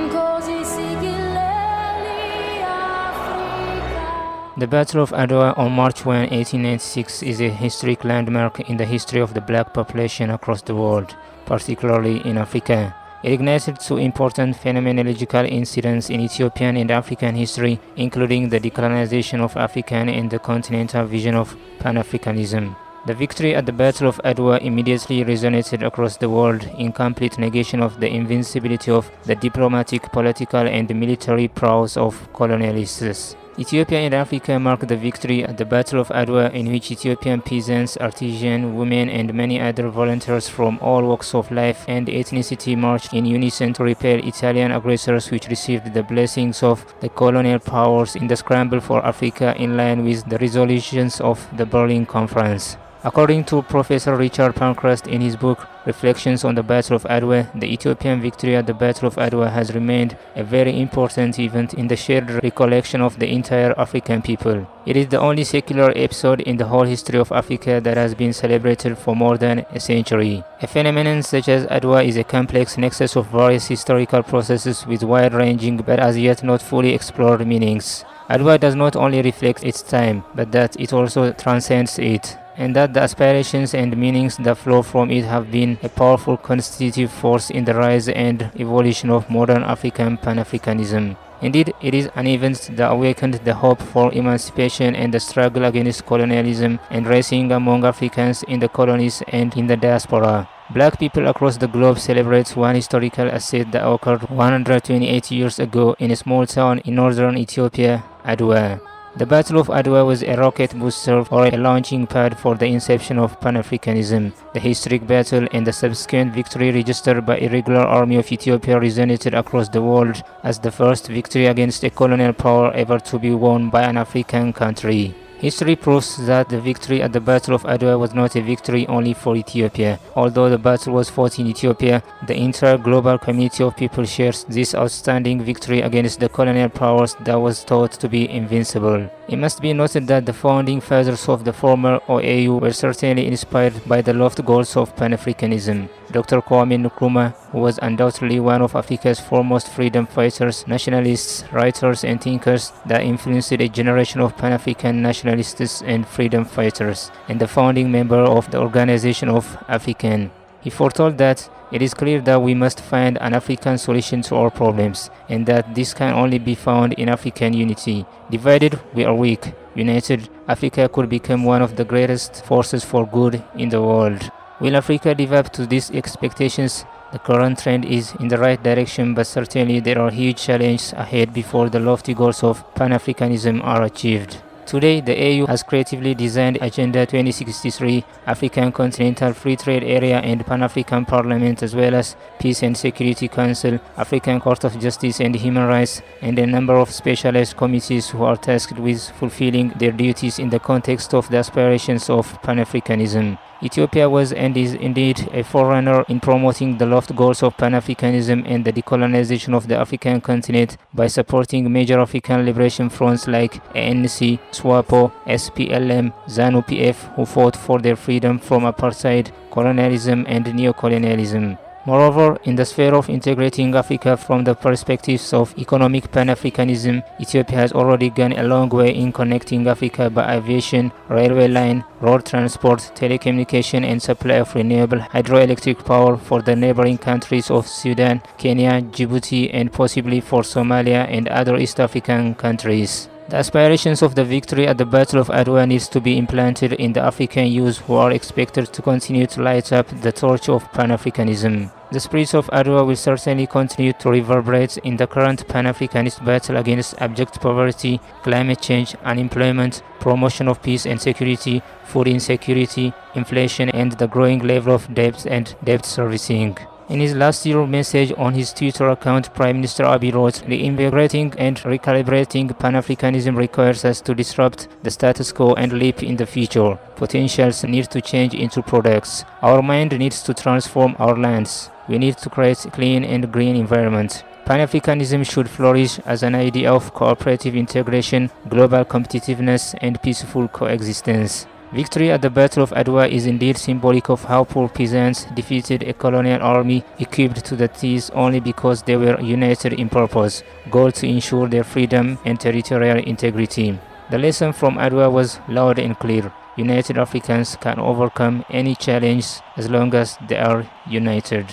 così sigilleli Africa. The Battle of Adwa on March 1, 1896 is a historic landmark in the history of the black population across the world, particularly in Africa. It ignited two important phenomenological incidents in Ethiopian and African history, including the decolonization of African and the continental vision of Pan-Africanism. The victory at the Battle of Adwa immediately resonated across the world in complete negation of the invincibility of the diplomatic, political, and military prowess of colonialists. Ethiopia and Africa marked the victory at the Battle of Adwa, in which Ethiopian peasants, artisans, women, and many other volunteers from all walks of life and ethnicity marched in unison to repel Italian aggressors, which received the blessings of the colonial powers in the scramble for Africa in line with the resolutions of the Berlin Conference. According to Professor Richard Pancrast in his book Reflections on the Battle of Adwa, the Ethiopian victory at the Battle of Adwa has remained a very important event in the shared recollection of the entire African people. It is the only secular episode in the whole history of Africa that has been celebrated for more than a century. A phenomenon such as Adwa is a complex nexus of various historical processes with wide-ranging but as yet not fully explored meanings. Adwa does not only reflect its time, but that it also transcends it, and that the aspirations and meanings that flow from it have been a powerful constitutive force in the rise and evolution of modern African Pan-Africanism. Indeed, it is an event that awakened the hope for emancipation and the struggle against colonialism and racism among Africans in the colonies and in the diaspora. Black people across the globe celebrate one historical asset that occurred 128 years ago in a small town in northern Ethiopia, Adwa. The Battle of Adwa was a rocket booster or a launching pad for the inception of Pan-Africanism. The historic battle and the subsequent victory registered by a regular army of Ethiopia resonated across the world as the first victory against a colonial power ever to be won by an African country. History proves that the victory at the Battle of Adwa was not a victory only for Ethiopia. Although the battle was fought in Ethiopia, the entire global community of people shares this outstanding victory against the colonial powers that was thought to be invincible. It must be noted that the founding fathers of the former OAU were certainly inspired by the lofty goals of Pan-Africanism. Dr. Kwame Nkrumah, who was undoubtedly one of Africa's foremost freedom fighters, nationalists, writers, and thinkers that influenced a generation of Pan-African nationalists and freedom fighters, and the founding member of the Organization of African. He foretold that it is clear that we must find an African solution to our problems, and that this can only be found in African unity. Divided, we are weak. United, Africa could become one of the greatest forces for good in the world. Will Africa live up to these expectations? The current trend is in the right direction, but certainly there are huge challenges ahead before the lofty goals of Pan-Africanism are achieved. Today, the AU has creatively designed Agenda 2063, African Continental Free Trade Area and Pan-African Parliament, as well as Peace and Security Council, African Court of Justice and Human Rights, and a number of specialized committees who are tasked with fulfilling their duties in the context of the aspirations of Pan-Africanism. Ethiopia was and is indeed a forerunner in promoting the lofty goals of Pan-Africanism and the decolonization of the African continent by supporting major African liberation fronts like ANC, SWAPO, SPLM, ZANU-PF, who fought for their freedom from apartheid, colonialism, and neo-colonialism. Moreover, in the sphere of integrating Africa from the perspectives of economic Pan-Africanism, Ethiopia has already gone a long way in connecting Africa by aviation, railway line, road transport, telecommunication, and supply of renewable hydroelectric power for the neighboring countries of Sudan, Kenya, Djibouti, and possibly for Somalia and other East African countries. The aspirations of the victory at the Battle of Adwa needs to be implanted in the African youth, who are expected to continue to light up the torch of Pan-Africanism. The spirit of Adwa will certainly continue to reverberate in the current Pan-Africanist battle against abject poverty, climate change, unemployment, promotion of peace and security, food insecurity, inflation, and the growing level of debt and debt servicing. In his last year message on his Twitter account, Prime Minister Abiy wrote, "Reinvigorating and recalibrating Pan-Africanism requires us to disrupt the status quo and leap in the future. Potentials need to change into products. Our mind needs to transform our lands. We need to create a clean and green environment. Pan-Africanism should flourish as an idea of cooperative integration, global competitiveness, and peaceful coexistence." Victory at the Battle of Adwa is indeed symbolic of how poor peasants defeated a colonial army equipped to the teeth only because they were united in purpose, goal to ensure their freedom and territorial integrity. The lesson from Adwa was loud and clear. United Africans can overcome any challenge as long as they are united.